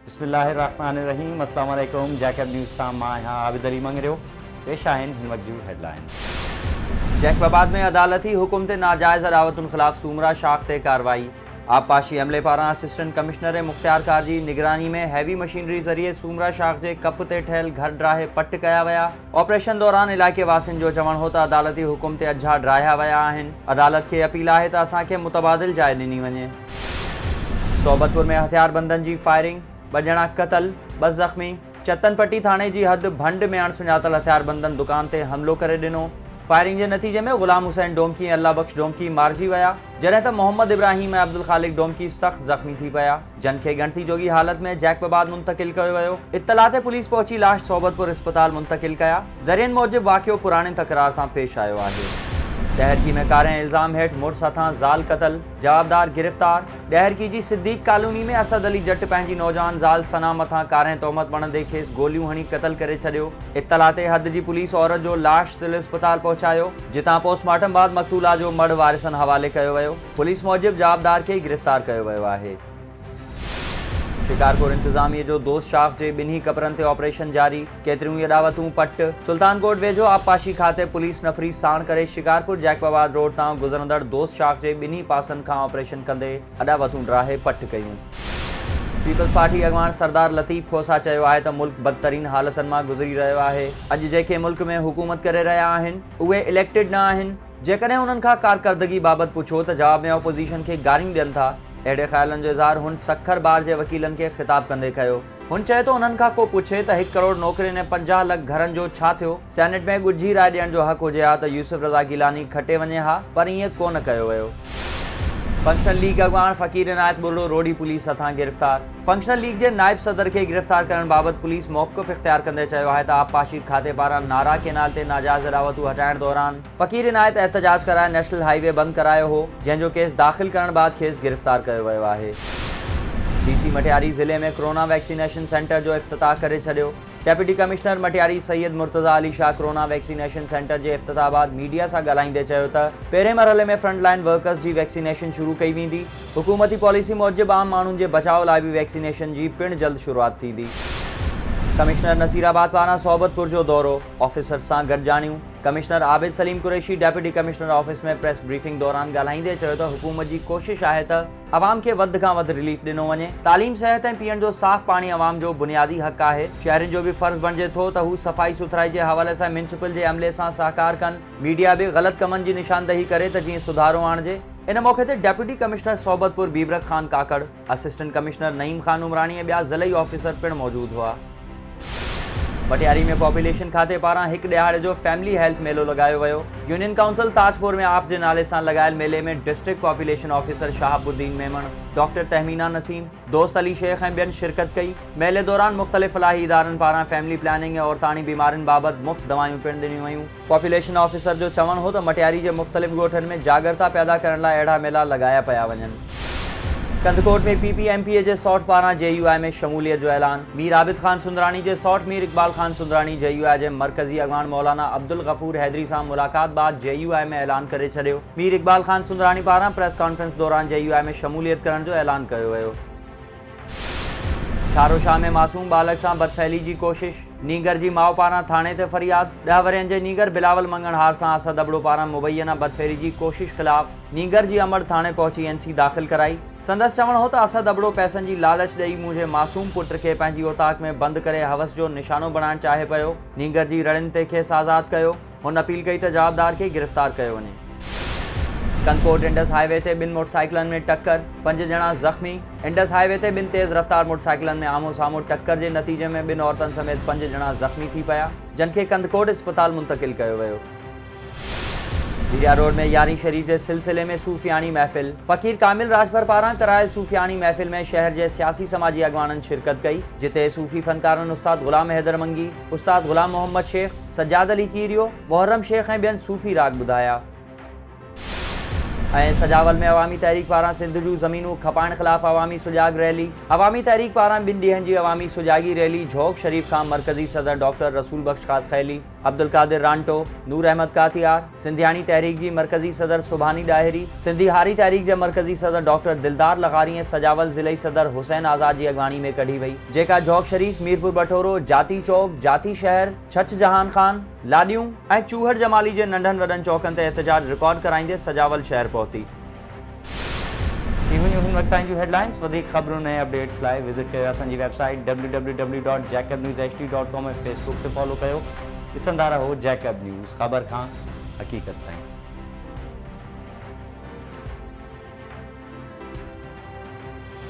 बिस्मिल्लाहिर्रहमानिर्रहीम। अस्सलाम वालेकुम। जैकब न्यूज़ सां मां आहियां आबिद अली मंगरियो। पेश आहिनि हिन वक़्त जूं हेडलाइन। जैकबाबाद में अदालती हुकुम ते नाजायज़ अदावतुनि ख़िलाफ़ सूमरा शाख ते कार्रवाई। आबपाशी अमले पारां असिस्टेंट कमिश्नर मुख्तियार कार जी निगरानी में हैवी मशीनरी ज़रिए सूमरा शाख जे कप ते ठहियल घर ड्राहे पट कया विया। ऑपरेशन दौरान इलाइक़े वासियुनि जो चवणु हो त अदालती हुकुम ते अझा ड्राहिया विया आहिनि। अदालत खे अपील आहे त असांखे मुतबादिल जाइ ॾिनी वञे। सोबतपुर में हथियारबंदनि जी फायरिंग, 2 ॼणा क़तल, 2 ज़ख़्मी। चतनपट्टी थाणे जी हद भंड में अणसुञातल हथियारबंदनि दुकान ते हमिलो करे ॾिनो। फायरिंग के नतीजे में गुलाम हुसैन डोमकी ऐं अल्लाह बख्श डोमकी मारिजी विया, जॾहिं त मोहम्मद इब्राहिम ऐं अब्दुल ख़ालिक डोमकी सख़्त ज़ख़्मी थी पिया, जन खे ॻणती जोगी हालत में जैकबाबाद मुंतकिल कयो वियो। इत्तला ते पुलिस पहुची लाश सोबतपुर अस्पताल मुंतकिल कया। ज़रियनि मूजिब वाक़ियो पुराणे तकरार तां पेश आयो आहे। डहरकी में कारें इल्ज़ाम हेठ मुड़स हथां ज़ाल क़तल, जवाबदार गिरफ़्तार। डहरकी जी सिद्दीक़ कॉलोनी में असद अली जट पंहिंजी नौजवान ज़ाल सना मथां कारें तोहमत बणंदे खेसि गोलियूं हणी क़तल करे छॾियो। इत्तला ते हद जी पुलिस औरत जो लाश सिविल अस्पताल पहुचायो, जितां पोस्टमार्टम बाद मक़तूला जो मड़ वारिसनि हवाले कयो वियो। पुलिस मूजिब जवाबदार खे गिरफ़्तार कयो वियो आहे। शिकारपुर इंतज़ामिया जो दोस्त शाख जे 2 कबरनि ते ऑपरेशन जारी। केतिरियूं ई अदावतूं पट। सुल्तानकोट वेझो आबपाशी खाते पुलिस नफ़री साण करे शिकारपुर जैकबाबाद रोड तां गुज़रंदड़ दोस्त शाख जे 2 पासनि खां ऑपरेशन कंदे अदावतूं ड्राहे पट कयूं। पीपल्स पार्टी अॻवान सरदार लतीफ़ खोसा चयो आहे त मुल्क बदतरीन हालतनि मां गुज़री रहियो आहे। अॼु जेके मुल्क में हुकूमत करे रहिया आहिनि उहे इलेक्टेड न आहिनि। जेकॾहिं उन्हनि खां कारकर्दगी बाबति पुछो त जवाब में अपोज़िशन खे गारियूं ॾियनि था। अहिड़े ख़्यालनि जो इज़हार हुन सखर बार जे वकीलनि खे ख़िताब कंदे कयो। हुन चए थो उन्हनि खां को पुछे त 1 करोड़ नौकरियुनि ऐं 50 लख घरनि जो छा थियो। सेनेट में ॻुझी राय ॾियण जो हक़ हुजे हा त यूसुफ रज़ा गिलानी खटे वञे हा, पर ईअं कोन कयो वियो। फंक्शनल लीग अॻवान फ़कीर इनायत बुर्रो रोडी पुलिस हथां गिरफ़्तार। फंक्शनल लीग जे नाइब सदर खे गिरफ़्तार करण बाबति पुलिस मौक़िफ़ इख़्तियार कंदे चयो आहे त आबपाशी खाते पारां नारा केनाल ते नाजाइज़ अदावतूं हटाइण दौरान फ़कीर इनायत एहतजाज कराए नेशनल हाईवे बंदि करायो हो, जंहिंजो केस दाख़िल करण बाद खेसि गिरफ़्तार कयो वियो आहे। DC मटियारी ज़िले में कोरोना वैक्सीनेशन सेंटर जो इफ़्तिताह करे छॾियो। Deputy commissioner Matiari Syed Murtaza Ali Shah corona vaccination centre जे इफ़्तिताह बाद मीडिया सां ॻाल्हाईंदे चयो त पहिरें मरहले में फ्रंटलाइन वर्कर्स जी वैक्सीनेशन शुरू कई वेंदी। हुकूमती पॉलिसी मूजिब आम माण्हुनि जे बचाव लाइ बि वैक्सीनेशन जी पिण जल्द शुरूआत थींदी। कमिश्नर नसीराबाद पारां सोबतपुर जो दौरो, ऑफिसर सां गॾिजाणियूं। Commissioner Abid Saleem Qureshi deputy commissioner office में प्रेस ब्रीफिंग दौरान ॻाल्हाईंदे चयो त हुकूमत जी कोशिश आहे त अवाम खे वधि खां वधि रिलीफ ॾिनो वञे। तालीम, सिहत ऐं पीअण जो साफ़ पाणी अवाम जो बुनियादी हक़ आहे। शहरियुनि जो बि फ़र्ज़ बणिजे थो त हू सफ़ाई सुथराई जे हवाले सां म्यूनिसिपल जे अमले सां सहकार कनि। मीडिया बि ग़लति कमनि जी निशानदही करे त जीअं सुधारो आणिजे। इन मौक़े ते डेप्यूटी कमिश्नर सोबतपुर बीबरक ख़ान काकड़, असिस्टेंट कमिश्नर नईम ख़ान उमरानी ऐं ॿिया ज़िलई ऑफिसर पिण मौजूदु हुआ। मटियारी में पॉपुलेशन खाते पारां 1 ॾियारे जो फैमिली हेल्थ मेलो लगायो वियो। यूनियन काउंसिल ताजपुर में आप जे नाले सां लगायल मेले में district population officer Shahabuddin Memon, doctor Tahmina Naseem, दोस्त अली शेख ऐं ॿियनि शिरकत कई। मेले दौरान मुख़्तलिफ़ फलाही इदारनि पारां फैमिली प्लानिंग ऐं औरतानी बीमारियुनि बाबति मुफ़्त दवायूं पिण ॾिनियूं वयूं। पॉपुलेशन ऑफिसर जो चवणु हो त मटियारी जे मुख़्तलिफ़ ॻोठनि में जागरता पैदा करण लाइ अहिड़ा मेला लगाया पिया वञनि। कंदकोट में PPMPA जे सौट पारां JUI में शमूलियत जो ऐलान। मीर आबिद ख़ान सुंदरानी जे सौट मीर इक़बाल ख़ान सुंदरानी JUI जे मरकज़ी अॻवान मौलाना अब्दुल गफ़ूर हैदरी सां मुलाक़ात बाद JUI में ऐलान करे छॾियो। मीर इक़बाल ख़ान सुंदरानी पारां प्रेस कॉन्फ्रेंस दौरान JUI में शमूलियत करण जो ऐलान कयो वियो। थारो शाह में मासूम बालक सां बदफ़ैली जी कोशिश। नीगर जी माउ पारां थाणे ते फरियाद। 10 वरियनि जे नीगर बिलावल मंगणहार सां असद अबड़ो पारां मुबैना बदफ़ेरी जी कोशिश ख़िलाफ़ नीगर जी अमड़ थाणे पहुची NC दाख़िल कराई। संदसि चवणु हो त असद अबड़ो पैसनि जी लालच ॾेई मुंहिंजे मासूम पुट खे पंहिंजी औताक में बंदि करे हवस जो निशानो बणाइणु चाहे पियो। नीगर जी रड़ियुनि ते खेसि आज़ादु कयो। हुन अपील कई त जवाबदार खे गिरफ़्तार कयो वञे। कंदकोट इंडस हाईवे ते 2 मोटरसाइकिलनि में टक्कर, 5 ॼणा ज़ख़्मी। इंडस हाईवे ते 2 तेज़ रफ़्तार मोटरसाइकिलनि में आमो साम्हूं टक्कर जे नतीजे में 2 औरतुनि समेत 5 ॼणा ज़ख़्मी थी पिया, जिन खे कंदकोट अस्पताल मुंतकिल कयो वियो। हीरा रोड में 11वीं शरीफ़ जे सिलसिले में सूफ़ियानी महफ़िल। फ़कीर कामिल राजभर पारां करायल सूफ़ियानी महफ़िल में शहर जे सियासी समाजी अॻवाननि शिरकत कई, जिते सूफ़ी फ़नकारनि उस्ताद ग़ुलाम हैदर मंगी, उस्ताद ग़ुलाम मोहम्मद शेख, सज्जाद अली कीरियो, मुहर्रम शेख ऐं ॿियनि सूफ़ी राग ॿुधाया। सजावल में अवामी तहरीक पारां सिंध जूं ज़मीनूं खपाइण ख़िलाफ़ अवामी सुजाग रैली। अवामी तहरीक पारां 2 ॾींहनि जी अवामी सुजागी रैली झोक शरीफ खां मरकज़ी सदर डॉक्टर रसूल बख्श ख़ास खैली, अब्दुल कादिर रांटो, नूर अहमद कातियार, सिंधियाणी तहरीक जी मरकज़ी सदर सुभानी डाहिरी, सिंधी हारी तहरीक जे मरकज़ी सदर डॉक्टर दिलदार लगारी ऐं सजावल ज़िले सदर हुसैन आज़ाद जी अॻवानी में कढी वई, जेका झोक शरीफ, मीरपुर बटोरो, जाती चौक, जाती शहर, छछ जहान खान, लाडियूं ऐं चूहड़ जमाली जे नंढनि वॾनि चौकनि ते एहतजाज रिकॉर्ड कराईंदे सजावल शहर पहुती। वक़्तां जूं हेडलाइंस, वधीक ख़बरुनि ऐं अपडेट्स लाइ विज़िट कयो असांजी वेबसाइट www.jacobnewshd.com ऐं फेसबुक ते फॉलो कयो। ॾिसंदा रहो जैकब न्यूज़, ख़बर खां हक़ीक़त ताईं।